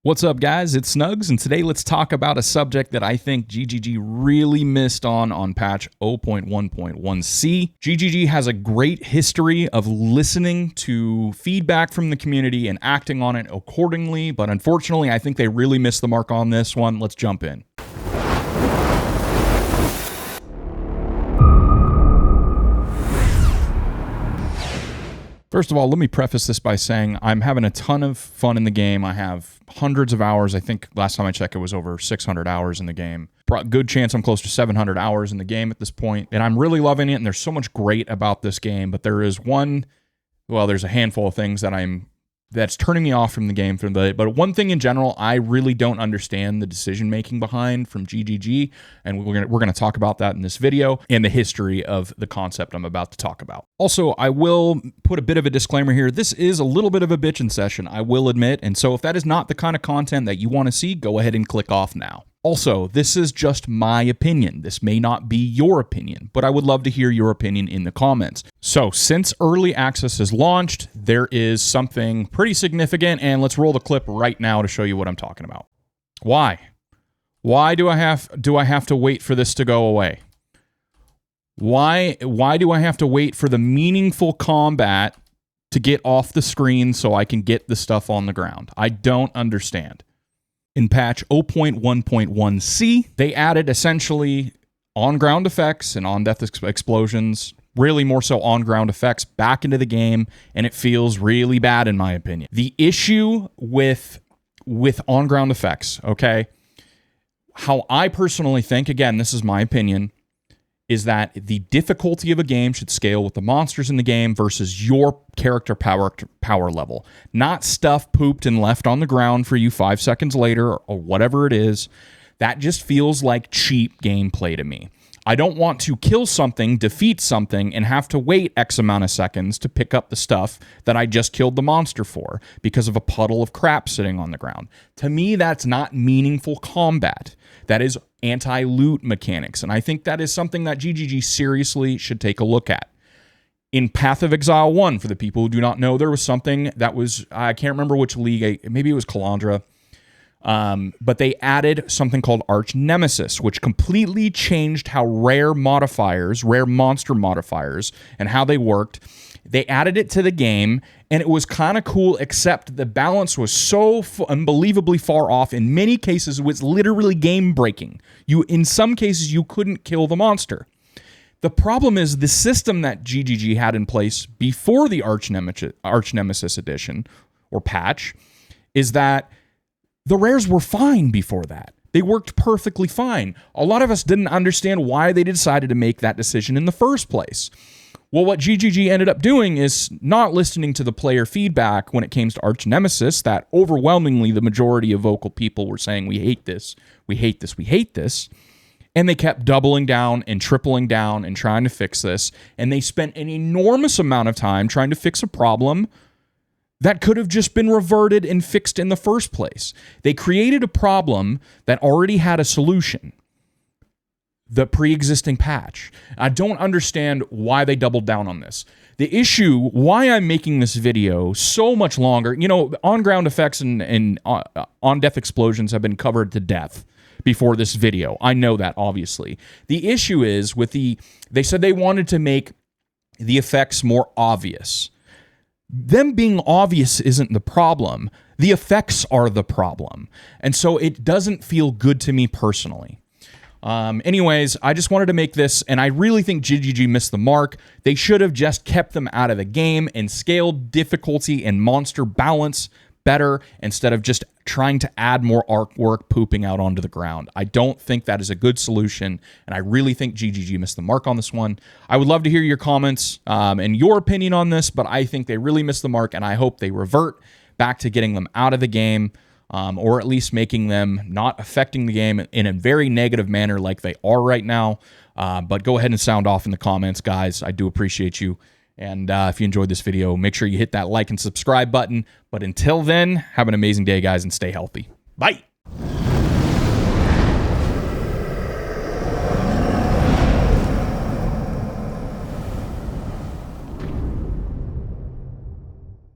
What's up, guys? It's Snugs, and today let's talk about a subject that I think GGG really missed on patch 0.1.1c. GGG has a great history of listening to feedback from the community and acting on it accordingly, but unfortunately, I think they really missed the mark on this one. Let's jump in. First of all, let me preface this by saying I'm having a ton of fun in the game. I have hundreds of hours. I think last time I checked, it was over 600 hours in the game. Good chance I'm close to 700 hours in the game at this point, and I'm really loving it, and there's so much great about this game, but there's a handful of things that's turning me off from the game. But one thing in general, I really don't understand the decision-making behind from GGG, and we're gonna talk about that in this video and the history of the concept I'm about to talk about. Also, I will put a bit of a disclaimer here. This is a little bit of a bitchin' session, I will admit, and so if that is not the kind of content that you want to see, go ahead and click off now. Also, this is just my opinion. This may not be your opinion, but I would love to hear your opinion in the comments. So, since early access is launched, there is something pretty significant, and let's roll the clip right now to show you what I'm talking about. Why? Why do I have to wait for this to go away? Why do I have to wait for the meaningful combat to get off the screen so I can get the stuff on the ground? I don't understand. In patch 0.1.1c, they added essentially on-ground effects and on-death explosions, really more so on-ground effects, back into the game, and it feels really bad in my opinion. The issue with on-ground effects, okay, how I personally think, again, this is my opinion, is that the difficulty of a game should scale with the monsters in the game versus your character power level. Not stuff pooped and left on the ground for you 5 seconds later or whatever it is. That just feels like cheap gameplay to me. I don't want to kill something, defeat something, and have to wait X amount of seconds to pick up the stuff that I just killed the monster for because of a puddle of crap sitting on the ground. To me, that's not meaningful combat. That is anti-loot mechanics, and I think that is something that GGG seriously should take a look at. In Path of Exile 1, for the people who do not know, there was something that was, I can't remember which league, maybe it was Calandra, but they added something called Arch Nemesis, which completely changed how rare monster modifiers, and how they worked. They added it to the game, and it was kind of cool, except the balance was so unbelievably far off. In many cases, it was literally game-breaking. In some cases, you couldn't kill the monster. The problem is the system that GGG had in place before the Arch Nemesis edition, or patch, is that the rares were fine before that. They worked perfectly fine. A lot of us didn't understand why they decided to make that decision in the first place. Well, what GGG ended up doing is not listening to the player feedback when it came to Arch Nemesis, that overwhelmingly the majority of vocal people were saying, we hate this, we hate this, we hate this. And they kept doubling down and tripling down and trying to fix this. And they spent an enormous amount of time trying to fix a problem that could have just been reverted and fixed in the first place. They created a problem that already had a solution. The pre-existing patch. I don't understand why they doubled down on this. The issue, why I'm making this video so much longer, on-ground effects and on-death explosions have been covered to death before this video. I know that, obviously. The issue is they said they wanted to make the effects more obvious. Them being obvious isn't the problem. The effects are the problem. And so it doesn't feel good to me personally. Anyways, I just wanted to make this, and I really think GGG missed the mark. They should have just kept them out of the game and scaled difficulty and monster balance better instead of just trying to add more artwork pooping out onto the ground. I don't think that is a good solution, and I really think GGG missed the mark on this one. I would love to hear your comments and your opinion on this, but I think they really missed the mark, and I hope they revert back to getting them out of the game. Or at least making them not affecting the game in a very negative manner like they are right now. But go ahead and sound off in the comments, guys. I do appreciate you. And if you enjoyed this video, make sure you hit that like and subscribe button. But until then, have an amazing day, guys, and stay healthy. Bye.